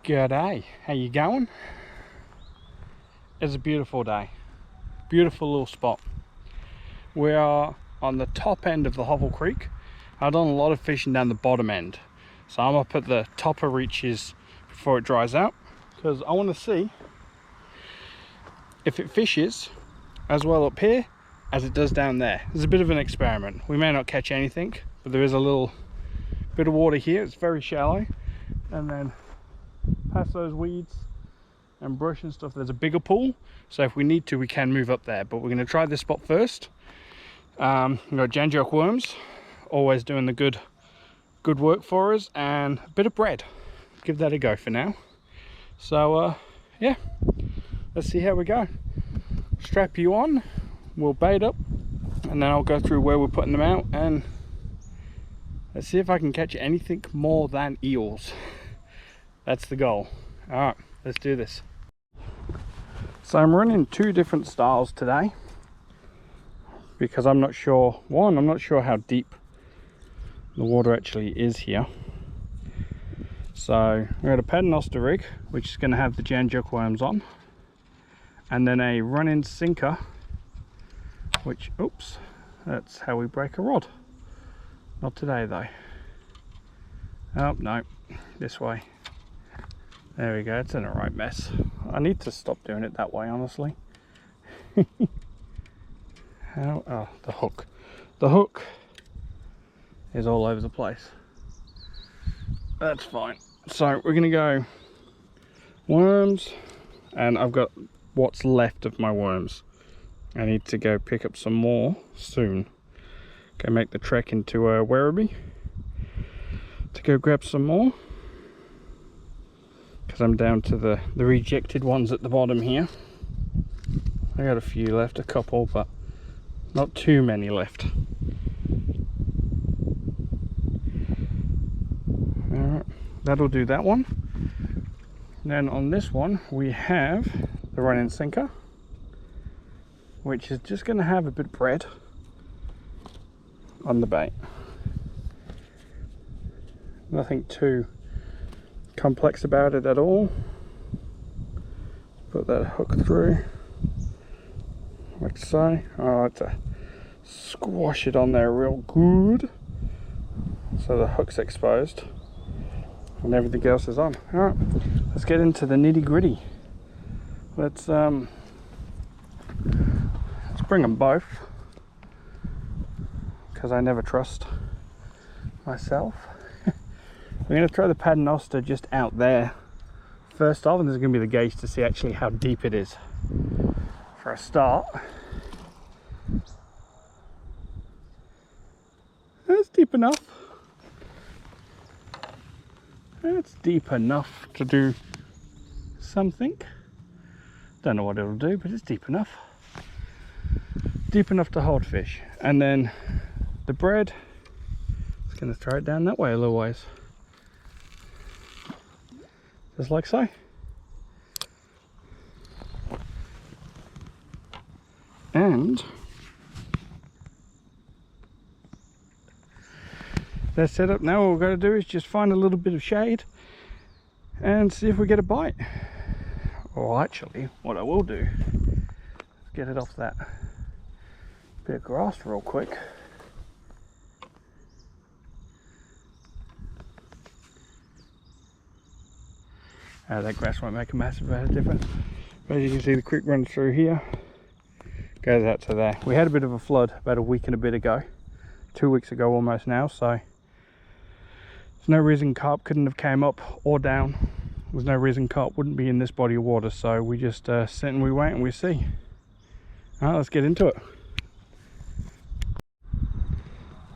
G'day, how you going? It's a beautiful day, beautiful little spot. We are on the top end of the Hovell Creek. I've done a lot of fishing down the bottom end, so I'm up at the top of reaches before it dries out, because I want to see if it fishes as well up here as it does down there. It's a bit of an experiment. We may not catch anything, but there is a little bit of water here. It's very shallow, and then past those weeds and brush and stuff, there's a bigger pool, so if we need to we can move up there, but we're going to try this spot first. We've got Janjoke worms always doing the good work for us, and a bit of bread. Give that a go for now. So yeah, let's see how we go. Strap you on, we'll bait up, and then I'll go through where we're putting them out, and let's see if I can catch anything more than eels. That's the goal. All right, let's do this. So I'm running two different styles today because I'm not sure, I'm not sure how deep the water actually is here. So we've got a paternoster rig, which is going to have the Janjoke worms on, and then a run-in sinker, which, oops, that's how we break a rod. Not today though. Oh no, this way. There we go, it's in a right mess. I need to stop doing it that way, honestly. Oh, the hook. The hook is all over the place. That's fine. So we're gonna go worms, and I've got what's left of my worms. I need to go pick up some more soon. Go make the trek into Werribee to go grab some more, because I'm down to the rejected ones at the bottom here. I got a few left, a couple, but not too many left. Alright, that'll do that one. Then on this one we have the run-in sinker, which is just going to have a bit of bread on the bait. Nothing too complex about it at all. Put that hook through like so. I like to squash it on there real good so the hook's exposed and everything else is on. All right, let's get into the nitty gritty. Let's bring them both, because I never trust myself. We're going to throw the paternoster just out there first off, and this is going to be the gauge to see actually how deep it is. For a start, that's deep enough. That's deep enough to do something. Don't know what it'll do, but it's deep enough. Deep enough to hold fish. And then the bread, it's going to throw it down that way a little ways. Just like so. And that's set up. Now all we've got to do is just find a little bit of shade and see if we get a bite. Or actually, what I will do is get it off that bit of grass real quick. That grass won't make a massive amount of difference, but as you can see, the creek runs through here, goes out to there. We had a bit of a flood about a week and a bit ago, 2 weeks ago almost now, so there's no reason carp couldn't have came up or down. There's no reason carp wouldn't be in this body of water, so we just sit and we wait and we see. Alright, let's get into it.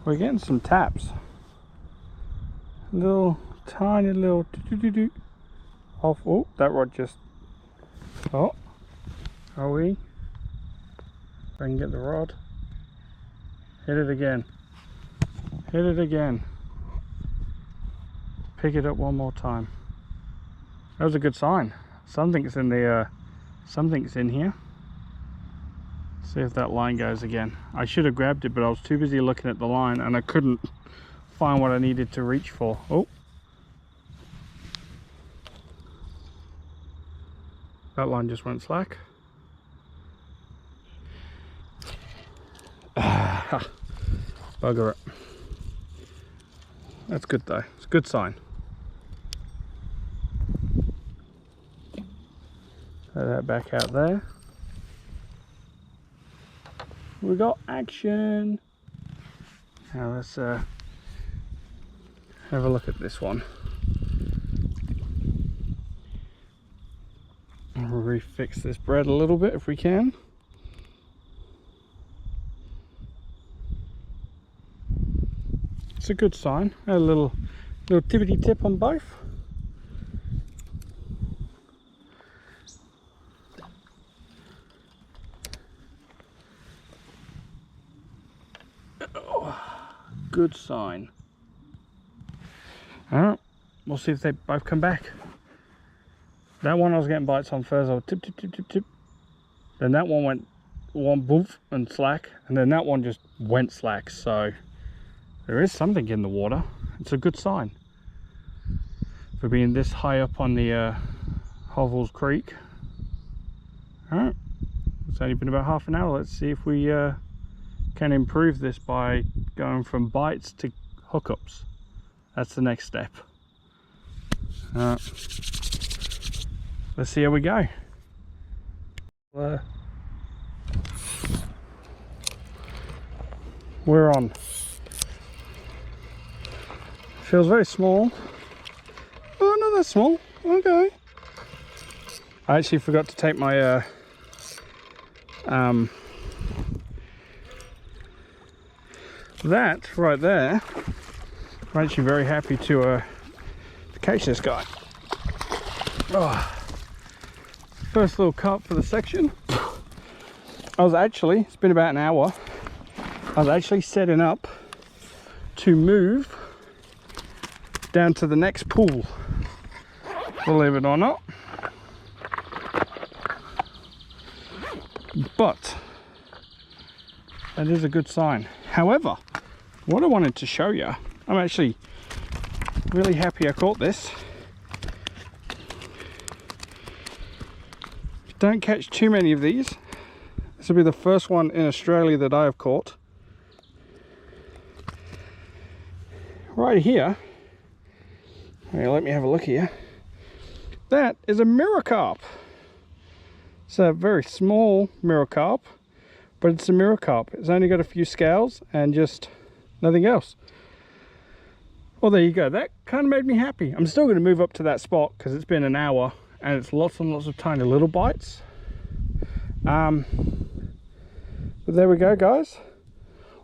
We're getting some taps, little tiny little doo-doo-doo-doo. Off. Oh, that rod just, oh, are we? If I can get the rod, hit it again, hit it again, pick it up one more time. That was a good sign. Something's in the something's in here. See if that line goes again. I should have grabbed it, but I was too busy looking at the line and I couldn't find what I needed to reach for. Oh, That line just went slack. Ah, bugger it. That's good though. It's a good sign. Throw that back out there. We got action. Now let's have a look at this one. We'll refix this bread a little bit if we can. It's a good sign. A little tippity tip on both. Good sign. Alright, we'll see if they both come back. That one I was getting bites on first, I was tip, tip, tip, tip, tip. Then that one went one boof and slack, and then that one just went slack. So there is something in the water. It's a good sign for being this high up on the Hovell Creek. Alright, it's only been about half an hour. Let's see if we can improve this by going from bites to hookups. That's the next step. Let's see how we go. We're on. Feels very small. Oh, not that small. Okay. I actually forgot to take my that right there. I'm actually very happy to catch this guy. Oh, first little carp for the section. It's been about an hour. I was actually setting up to move down to the next pool, believe it or not. But that is a good sign. However, what I wanted to show you, I'm actually really happy I caught this. Don't catch too many of these. This will be the first one in Australia that I have caught. Right here, let me have a look here. That is a mirror carp. It's a very small mirror carp, but it's a mirror carp. It's only got a few scales and just nothing else. Well, there you go. That kind of made me happy. I'm still going to move up to that spot because it's been an hour and it's lots and lots of tiny little bites. But there we go, guys.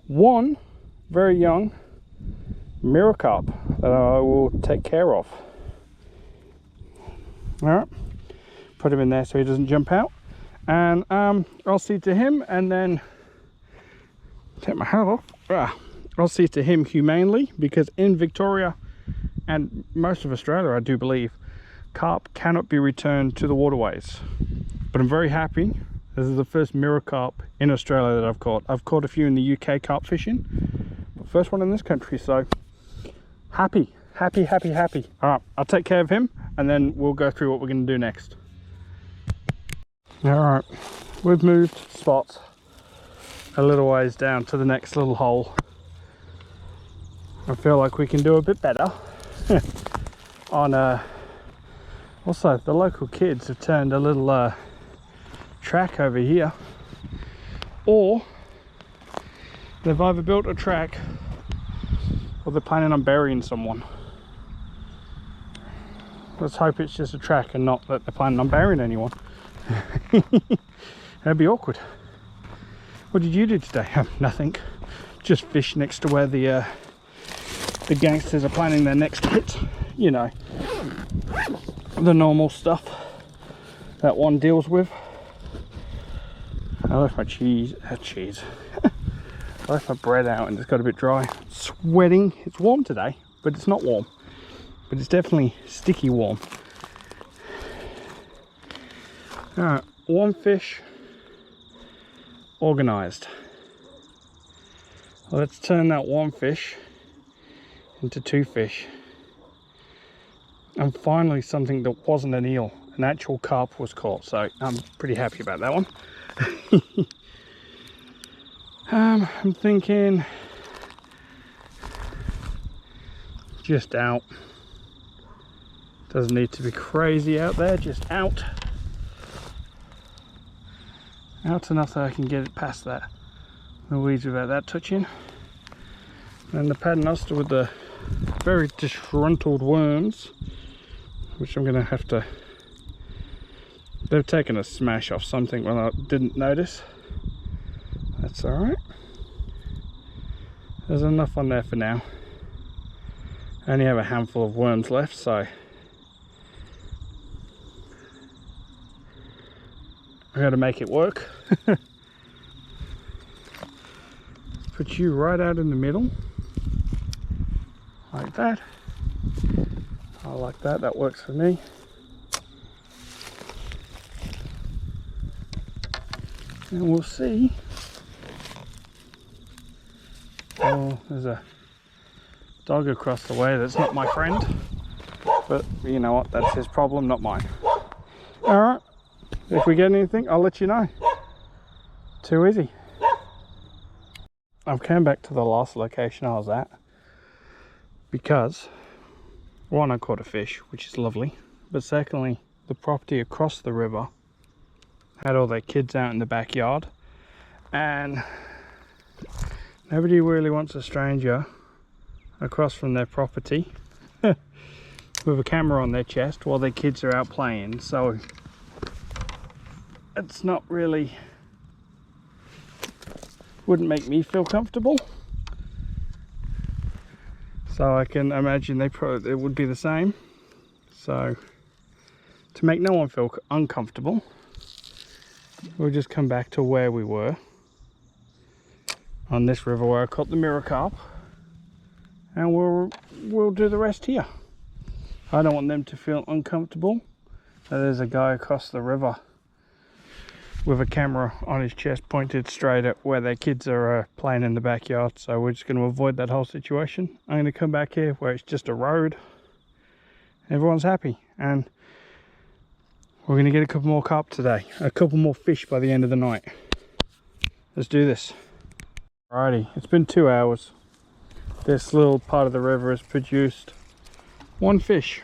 One very young mirror carp that I will take care of. All right, put him in there so he doesn't jump out, and I'll see to him, and then take my hat off. I'll see to him humanely, because in Victoria and most of Australia, I do believe, carp cannot be returned to the waterways. But I'm very happy. This is the first mirror carp in Australia that I've caught. I've caught a few in the UK carp fishing, but first one in this country, so happy. All right, I'll take care of him and then we'll go through what we're going to do next. All right, we've moved spots a little ways down to the next little hole. I feel like we can do a bit better. Also, the local kids have turned a little track over here, or they've either built a track or they're planning on burying someone. Let's hope it's just a track and not that they're planning on burying anyone. That'd be awkward. What did you do today? Nothing. Just fish next to where the gangsters are planning their next hit. You know, the normal stuff that one deals with. I left my cheese. I left my bread out and it's got a bit dry. Sweating. It's warm today, but it's not warm. But it's definitely sticky warm. Alright, one fish organized. Let's turn that one fish into two fish. And finally something that wasn't an eel. an actual carp was caught, so I'm pretty happy about that one. I'm thinking just out. Doesn't need to be crazy out there, just out. Out enough that I can get it past that, the weeds without that touching. And the paternoster with the very disgruntled worms, which I'm going to have to... They've taken a smash off something when I didn't notice. That's alright. There's enough on there for now. I only have a handful of worms left, so I got to make it work. Put you right out in the middle, like that. I like that, that works for me. And we'll see. Oh, there's a dog across the way that's not my friend. But you know what, that's his problem, not mine. Alright, if we get anything, I'll let you know. Too easy. I've come back to the last location I was at because, one, I caught a fish, which is lovely, but secondly, the property across the river had all their kids out in the backyard, and nobody really wants a stranger across from their property with a camera on their chest while their kids are out playing. So it's not really, wouldn't make me feel comfortable. So I can imagine it would be the same. So to make no one feel uncomfortable, we'll just come back to where we were on this river where I caught the mirror carp, and we'll do the rest here. I don't want them to feel uncomfortable that there's a guy across the river with a camera on his chest pointed straight at where their kids are playing in the backyard. So we're just going to avoid that whole situation. I'm going to come back here where it's just a road. Everyone's happy, and we're going to get a couple more carp today, a couple more fish by the end of the night. Let's do this. Alrighty, it's been 2 hours. This little part of the river has produced one fish.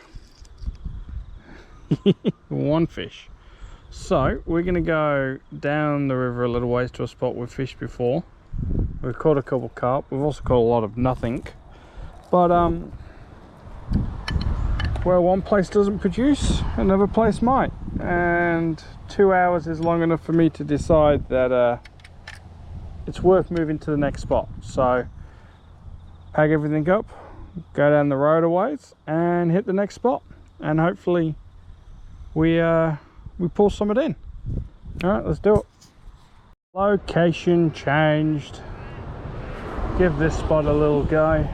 One fish. So we're going to go down the river a little ways to a spot we've fished before. We've caught a couple carp. We've also caught a lot of nothing. But where one place doesn't produce, another place might. And 2 hours is long enough for me to decide that it's worth moving to the next spot. So pack everything up, go down the road a ways and hit the next spot, and hopefully we pull some of it in. All right, let's do it. Location changed. Give this spot a little go.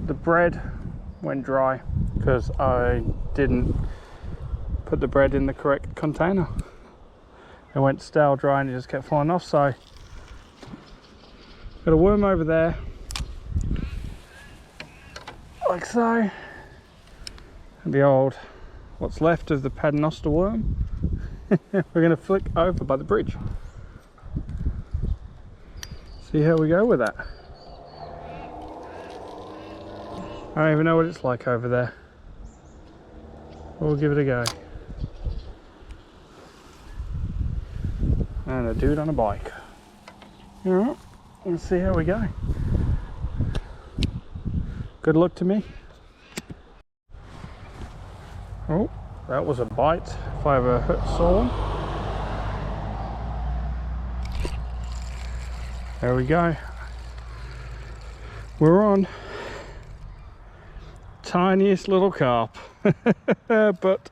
The bread went dry because I didn't put the bread in the correct container. It went stale dry and it just kept falling off. So got a worm over there, like so, and the old what's left of the paternoster worm. We're going to flick over by the bridge, see how we go with that. I don't even know what it's like over there. We'll give it a go. And a dude on a bike. Alright, let's see how we go. Good luck to me. Oh, that was a bite if I ever saw one. There we go. We're on. Tiniest little carp. But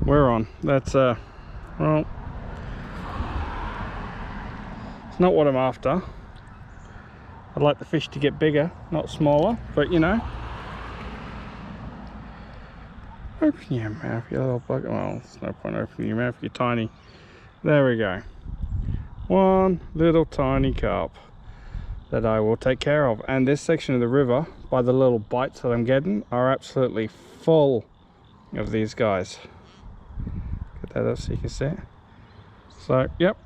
we're on. That's well, it's not what I'm after. I'd like the fish to get bigger, not smaller, but you know. Open your mouth, you little bug. Well, there's no point opening your mouth, you're tiny. There we go. One little tiny carp that I will take care of. And this section of the river, by the little bites that I'm getting, are absolutely full of these guys. Get that up so you can see it. So yep,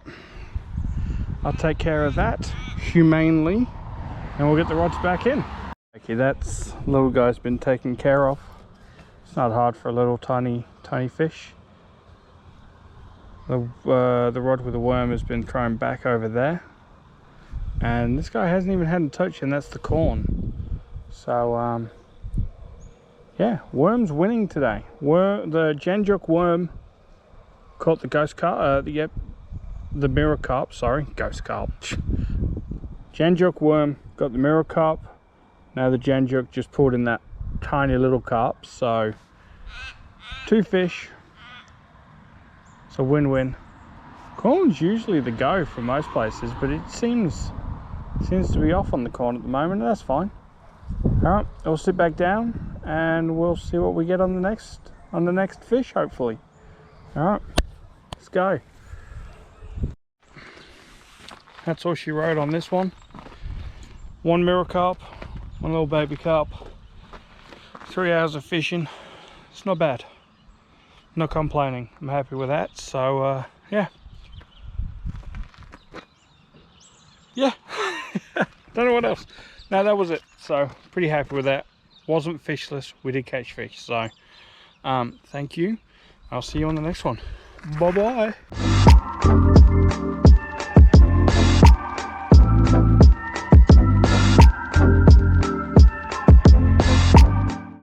I'll take care of that humanely and we'll get the rods back in. Okay, that's little guy's been taken care of. It's not hard for a little tiny fish. The rod with the worm has been thrown back over there, and this guy hasn't even had a touch, and that's the corn. So yeah, worm's winning today. The Janjuk worm caught the ghost carp, the mirror carp, sorry, ghost carp. Janjuk worm got the mirror carp. Now the Janjuk just pulled in that tiny little carp. So 2 fish. It's a win-win. Corn's usually the go for most places, but it seems to be off on the corn at the moment, and that's fine. Alright, we'll sit back down and we'll see what we get on the next fish, hopefully. Alright, let's go. That's all she wrote on this one. 1 mirror carp, 1 little baby carp, 3 hours of fishing. It's not bad. Not complaining. I'm happy with that. So yeah. Don't know what else. No, that was it. So pretty happy with that. Wasn't fishless. We did catch fish. So thank you. I'll see you on the next one. Bye bye.